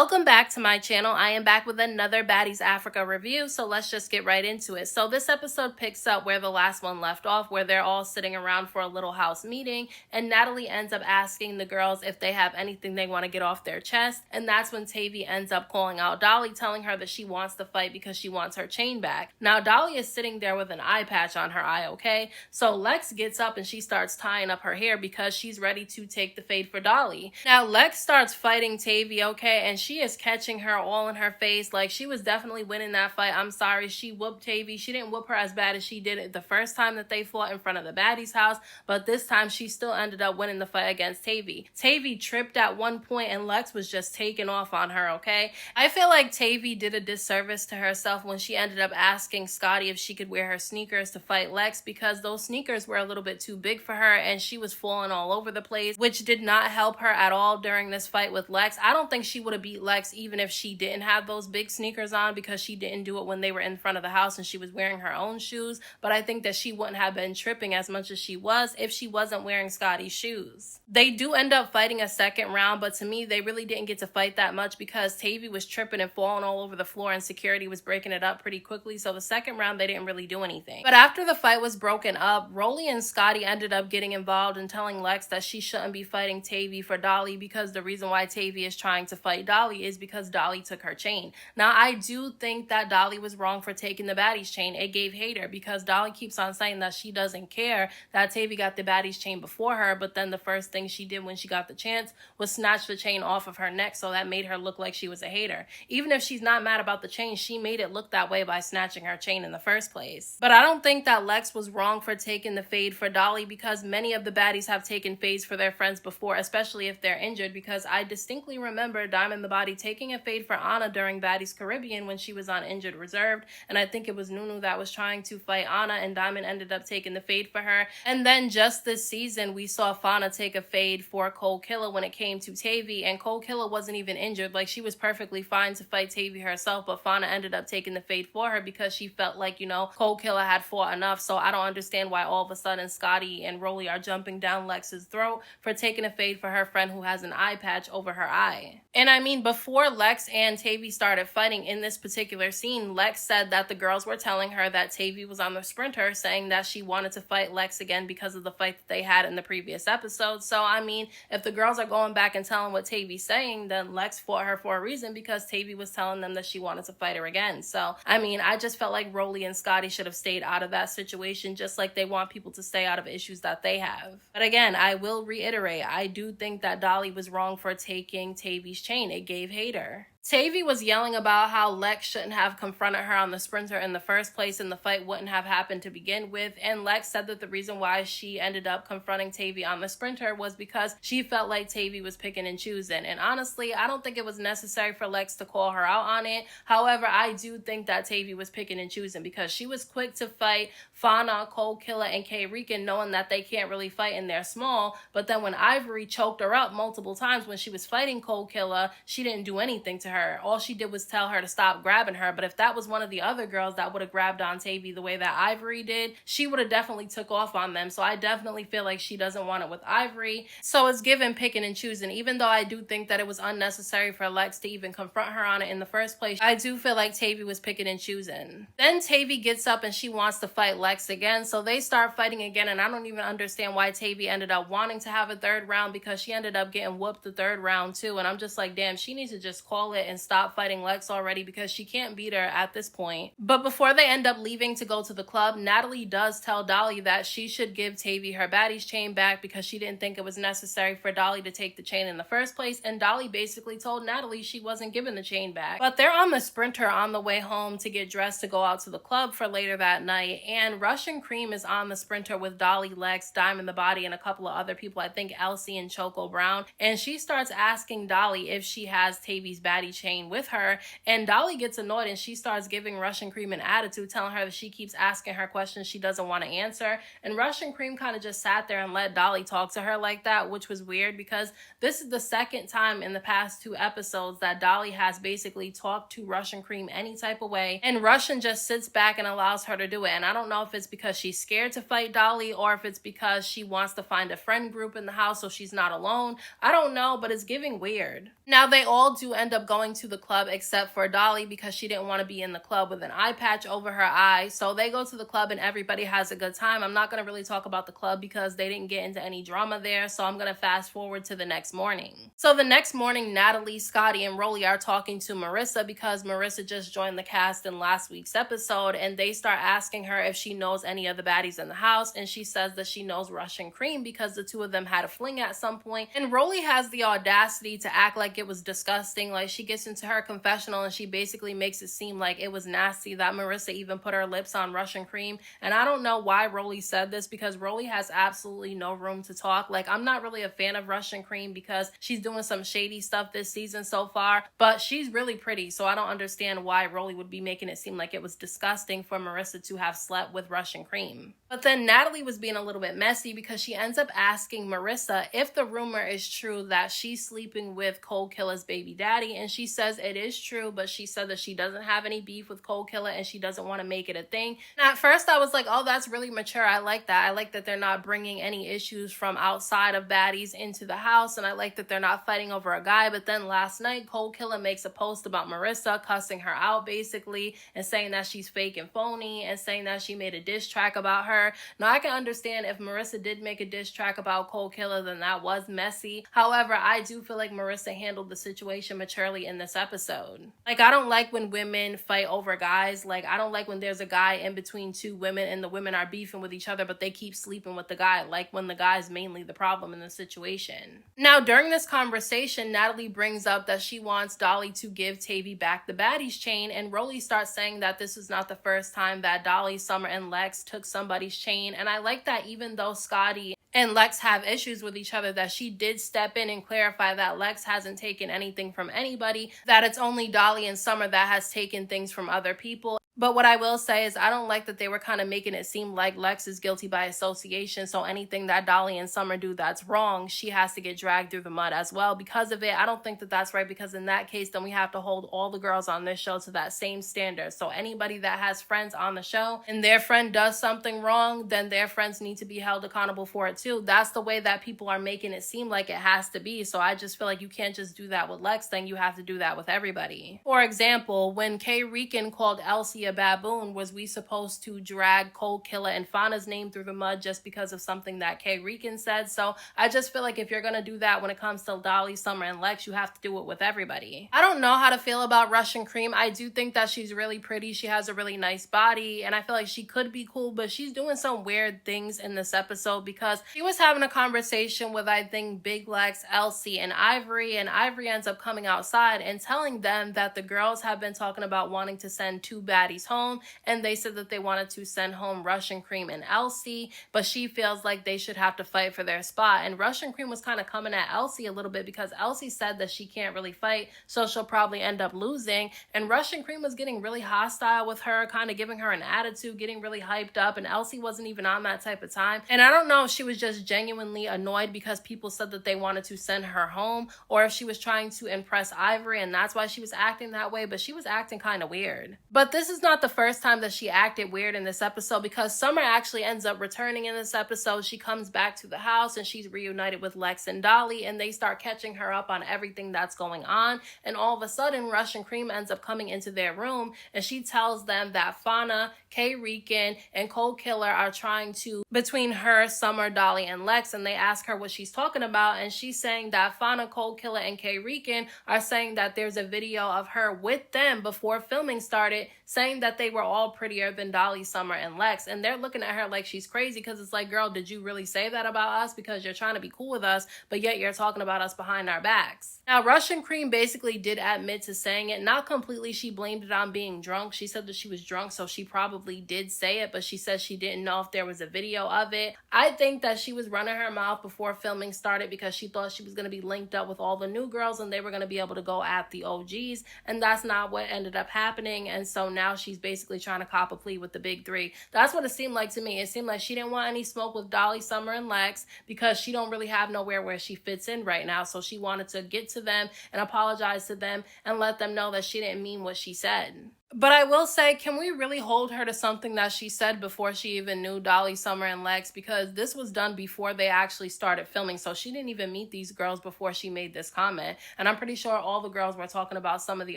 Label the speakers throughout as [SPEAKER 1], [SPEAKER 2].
[SPEAKER 1] Welcome back to my channel. I am back with another Baddies Africa review, so let's just get right into it. So this episode picks up where the last one left off, where they're all sitting around for a little house meeting, and Natalie ends up asking the girls if they have anything they want to get off their chest, and that's when Tavii ends up calling out Dolly, telling her that she wants to fight because she wants her chain back. Now Dolly is sitting there with an eye patch on her eye, okay? So Lex gets up and she starts tying up her hair because she's ready to take the fade for Dolly. Now Lex starts fighting Tavii, okay, and she is catching her all in her face. Like, she was definitely winning that fight. I'm sorry, she whooped Tavii. She didn't whoop her as bad as she did it the first time that they fought in front of the Baddies house, but this time she still ended up winning the fight against Tavii. Tavii tripped at one point and Lex was just taking off on her, okay? I feel like Tavii did a disservice to herself when she ended up asking Scotty if she could wear her sneakers to fight Lex, because those sneakers were a little bit too big for her and she was falling all over the place, which did not help her at all during this fight with Lex. I don't think she would have beat Lex even if she didn't have those big sneakers on, because she didn't do it when they were in front of the house and she was wearing her own shoes. But I think that she wouldn't have been tripping as much as she was if she wasn't wearing Scotty's shoes. They do end up fighting a second round, but to me they really didn't get to fight that much because Tavii was tripping and falling all over the floor and security was breaking it up pretty quickly. So the second round they didn't really do anything. But after the fight was broken up, Rolly and Scotty ended up getting involved and telling Lex that she shouldn't be fighting Tavii for Dolly, because the reason why Tavii is trying to fight Dolly is because Dolly took her chain. Now I do think that Dolly was wrong for taking the Baddies chain. It gave hate her because Dolly keeps on saying that she doesn't care that Tavii got the Baddies chain before her, but then the first thing she did when she got the chance was snatch the chain off of her neck, so that made her look like she was a hater. Even if she's not mad about the chain, she made it look that way by snatching her chain in the first place. But I don't think that Lex was wrong for taking the fade for Dolly, because many of the baddies have taken fades for their friends before, especially if they're injured, because I distinctly remember Diamond the Body taking a fade for Anna during Baddies Caribbean when she was on injured reserve, and I think it was Nunu that was trying to fight Anna and Diamond ended up taking the fade for her. And then just this season we saw Fauna take a fade for Cold Killer when it came to Tavii, and Cold Killer wasn't even injured. Like, she was perfectly fine to fight Tavii herself, but Fauna ended up taking the fade for her because she felt like, you know, Cold Killer had fought enough. So I don't understand why all of a sudden Scotty and Rolly are jumping down Lex's throat for taking a fade for her friend who has an eye patch over her eye. And I mean, before Lex and Tavii started fighting in this particular scene, Lex said that the girls were telling her that Tavii was on the sprinter, saying that she wanted to fight Lex again because of the fight that they had in the previous episode. So I mean, if the girls are going back and telling what Tavii's saying, then Lex fought her for a reason, because Tavii was telling them that she wanted to fight her again. So I mean, I just felt like Rolly and Scotty should have stayed out of that situation, just like they want people to stay out of issues that they have. But again, I will reiterate, I do think that Dolly was wrong for taking Tavii's chain. It gave hate her. Tavii was yelling about how Lex shouldn't have confronted her on the sprinter in the first place and the fight wouldn't have happened to begin with, and Lex said that the reason why she ended up confronting Tavii on the sprinter was because she felt like Tavii was picking and choosing. And honestly, I don't think it was necessary for Lex to call her out on it. However, I do think that Tavii was picking and choosing, because she was quick to fight Fauna, Cold Killer, and K-Rican, knowing that they can't really fight and they're small. But then when Ivory choked her up multiple times when she was fighting Cold Killer, she didn't do anything to her. All she did was tell her to stop grabbing her. But if that was one of the other girls that would have grabbed on Tavii the way that Ivory did, she would have definitely took off on them. So I definitely feel like she doesn't want it with Ivory. So it's given picking and choosing. Even though I do think that it was unnecessary for Lex to even confront her on it in the first place, I do feel like Tavii was picking and choosing. Then Tavii gets up and she wants to fight Lex again. So they start fighting again, and I don't even understand why Tavii ended up wanting to have a third round, because she ended up getting whooped the third round too. And I'm just like, damn, she needs to just call it and stop fighting Lex already, because she can't beat her at this point. But before they end up leaving to go to the club, Natalie does tell Dolly that she should give Tavii her Baddies chain back because she didn't think it was necessary for Dolly to take the chain in the first place, and Dolly basically told Natalie she wasn't giving the chain back. But they're on the sprinter on the way home to get dressed to go out to the club for later that night, and Russian Cream is on the sprinter with Dolly, Lex, Diamond the Body, and a couple of other people, I think Elsie and Choco Brown, and she starts asking Dolly if she has Tavii's Baddie chain with her, and Dolly gets annoyed and she starts giving Russian Cream an attitude, telling her that she keeps asking her questions she doesn't want to answer. And Russian Cream kind of just sat there and let Dolly talk to her like that, which was weird, because this is the second time in the past 2 episodes that Dolly has basically talked to Russian Cream any type of way, and Russian just sits back and allows her to do it. And I don't know if it's because she's scared to fight Dolly or if it's because she wants to find a friend group in the house so she's not alone. I don't know, but it's giving weird. Now they all do end up going to the club except for Dolly because she didn't want to be in the club with an eye patch over her eye. So they go to the club and everybody has a good time. I'm not going to really talk about the club because they didn't get into any drama there. So I'm going to fast forward to the next morning. So the next morning, Natalie, Scotty, and Rolly are talking to Marissa because Marissa just joined the cast in last week's episode, and they start asking her if she knows any of the baddies in the house, and she says that she knows Russian Cream because the two of them had a fling at some point. And Rolly has the audacity to act like it was disgusting. Like, she gets into her confessional and she basically makes it seem like it was nasty that Marissa even put her lips on Russian Cream. And I don't know why Rolly said this because Rolly has absolutely no room to talk. Like, I'm not really a fan of Russian Cream because she's doing some shady stuff this season so far, but she's really pretty, so I don't understand why Rolly would be making it seem like it was disgusting for Marissa to have slept with Russian Cream. But then Natalie was being a little bit messy because she ends up asking Marissa if the rumor is true that she's sleeping with Cold Killer's baby daddy, and she says it is true, but she said that she doesn't have any beef with Cold Killer and she doesn't want to make it a thing. And at first I was like, oh, that's really mature. I like that. I like that they're not bringing any issues from outside of baddies into the house, and I like that they're not fighting over a guy. But then last night, Cold Killer makes a post about Marissa, cussing her out basically, and saying that she's fake and phony, and saying that she made a diss track about her. Now, I can understand if Marissa did make a diss track about Cold Killer, then that was messy. However, I do feel like Marissa handled the situation maturely in this episode. Like, I don't like when women fight over guys. Like, I don't like when there's a guy in between two women and the women are beefing with each other, but they keep sleeping with the guy, like when the guy's mainly the problem in the situation. Now, during this conversation, Natalie brings up that she wants Dolly to give Tavii back the baddies chain, and Rolly starts saying that this is not the first time that Dolly, Summer, and Lex took somebody's chain. And I like that even though Scotty and Lex have issues with each other, that she did step in and clarify that Lex hasn't taken anything from anybody, that it's only Dolly and Summer that has taken things from other people. But what I will say is I don't like that they were kind of making it seem like Lex is guilty by association, so anything that Dolly and Summer do that's wrong, she has to get dragged through the mud as well because of it. I don't think that that's right, because in that case, then we have to hold all the girls on this show to that same standard. So anybody that has friends on the show and their friend does something wrong, then their friends need to be held accountable for it too. That's the way that people are making it seem like it has to be. So I just feel like you can't just do that with Lex, then you have to do that with everybody. For example, when Kay Rican called Elsie a baboon, was we supposed to drag Cold Killer and Fauna's name through the mud just because of something that Kay Rican said? So I just feel like if you're gonna do that when it comes to Dolly, Summer, and Lex, you have to do it with everybody. I don't know how to feel about Russian Cream. I do think that she's really pretty. She has a really nice body, and I feel like she could be cool, but she's doing some weird things in this episode because she was having a conversation with, I think, Big Lex, Elsie, and Ivory ends up coming outside and telling them that the girls have been talking about wanting to send two baddies home, and they said that they wanted to send home Russian Cream and Elsie, but she feels like they should have to fight for their spot. And Russian Cream was kind of coming at Elsie a little bit because Elsie said that she can't really fight, so she'll probably end up losing. And Russian Cream was getting really hostile with her, kind of giving her an attitude, getting really hyped up, and Elsie wasn't even on that type of time. And I don't know if she was just genuinely annoyed because people said that they wanted to send her home, or if she was trying to impress Ivory and that's why she was acting that way, but she was acting kind of weird. But this is not the first time that she acted weird in this episode, because Summer actually ends up returning in this episode. She comes back to the house and she's reunited with Lex and Dolly, and they start catching her up on everything that's going on. And all of a sudden, Russian Cream ends up coming into their room and she tells them that Fauna, Kay Rican, and Cold Killer are trying to, between her, Summer, Dolly, and Lex, and they ask her what she's talking about, and she's saying that Fauna, Cold Killer, and Kay Rican are saying that there's a video of her with them before filming started, saying that they were all prettier than Dolly, Summer, and Lex. And they're looking at her like she's crazy, because it's like, girl, did you really say that about us? Because you're trying to be cool with us, but yet you're talking about us behind our backs. Now, Russian Cream basically did admit to saying it. Not completely. She blamed it on being drunk. She said that she was drunk, so she probably did say it, but she said she didn't know if there was a video of it. I think that she was running her mouth before filming started because she thought she was going to be linked up with all the new girls and they were going to be able to go at the OGs, and that's not what ended up happening. And so now she's basically trying to cop a plea with the big three. That's what it seemed like to me. It seemed like she didn't want any smoke with Dolly, Summer, and Lex because she don't really have nowhere where she fits in right now. So she wanted to get to them and apologize to them and let them know that she didn't mean what she said. But I will say, can we really hold her to something that she said before she even knew Dolly, Summer, and Lex? Because this was done before they actually started filming. So she didn't even meet these girls before she made this comment. And I'm pretty sure all the girls were talking about some of the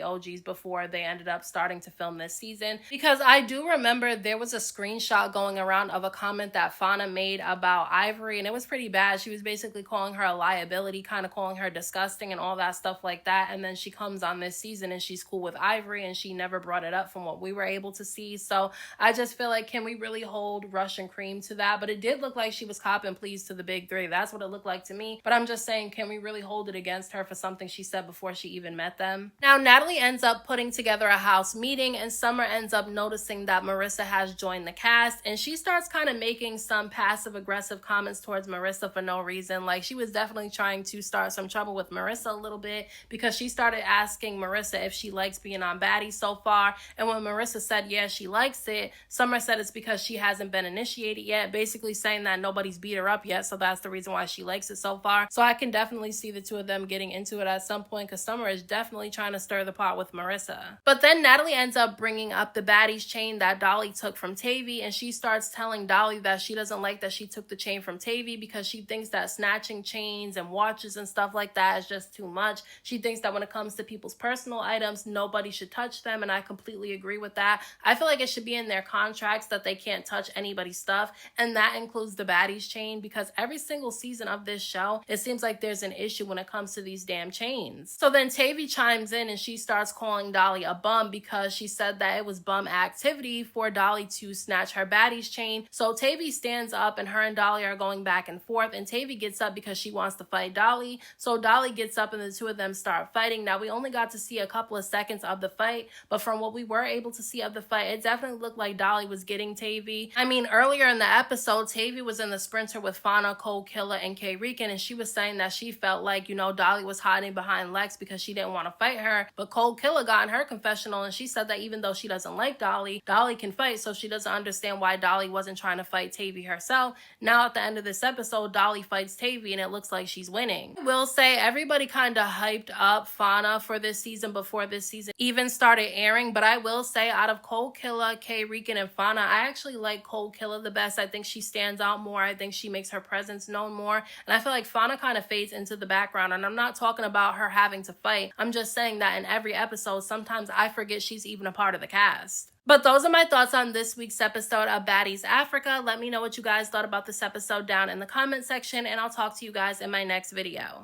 [SPEAKER 1] OGs before they ended up starting to film this season. Because I do remember there was a screenshot going around of a comment that Fauna made about Ivory, and it was pretty bad. She was basically calling her a liability, kind of calling her disgusting and all that stuff like that. And then she comes on this season and she's cool with Ivory, and she never brought it up from what we were able to see. So I just feel like, can we really hold Russian Cream to that? But it did look like she was copping pleas to the big three. That's what it looked like to me. But I'm just saying, can we really hold it against her for something she said before she even met them? Now, Natalie ends up putting together a house meeting, and Summer ends up noticing that Marissa has joined the cast, and she starts kind of making some passive aggressive comments towards Marissa for no reason. Like, she was definitely trying to start some trouble with Marissa a little bit, because she started asking Marissa if she likes being on Baddies so far. And when Marissa said, yeah, she likes it, Summer said it's because she hasn't been initiated yet, basically saying that nobody's beat her up yet, so that's the reason why she likes it so far. So I can definitely see the two of them getting into it at some point, because Summer is definitely trying to stir the pot with Marissa. But then Natalie ends up bringing up the Baddies chain that Dolly took from Tavii, and she starts telling Dolly that she doesn't like that she took the chain from Tavii, because she thinks that snatching chains and watches and stuff like that is just too much. She thinks that when it comes to people's personal items, nobody should touch them, and I completely agree with that. I feel like it should be in their contracts that they can't touch anybody's stuff, and that includes the Baddies chain, because every single season of this show, it seems like there's an issue when it comes to these damn chains. So then Tavii chimes in and she starts calling Dolly a bum, because she said that it was bum activity for Dolly to snatch her Baddies chain. So Tavii stands up and her and Dolly are going back and forth, and Tavii gets up because she wants to fight Dolly. So Dolly gets up and the two of them start fighting. Now, we only got to see a couple of seconds of the fight, but from what we were able to see of the fight, it definitely looked like Dolly was getting Tavii. I mean, earlier in the episode, Tavii was in the sprinter with Fauna, Cold Killer, and K. Rican, and she was saying that she felt like, you know, Dolly was hiding behind Lex because she didn't want to fight her. But Cold Killer got in her confessional and she said that even though she doesn't like Dolly, Dolly can fight, so she doesn't understand why Dolly wasn't trying to fight Tavii herself. Now at the end of this episode, Dolly fights Tavii and it looks like she's winning. I will say, everybody kind of hyped up Fauna for this season before this season even started airing, but I will say, out of Cold Killer, K. Rican, and Fauna, I actually like Cold Killer the best. I think she stands out more. I think she makes her presence known more, and I feel like Fauna kind of fades into the background. And I'm not talking about her having to fight. I'm just saying that in every episode, sometimes I forget she's even a part of the cast. But those are my thoughts on this week's episode of Baddies Africa. Let me know what you guys thought about this episode down in the comment section, and I'll talk to you guys in my next video.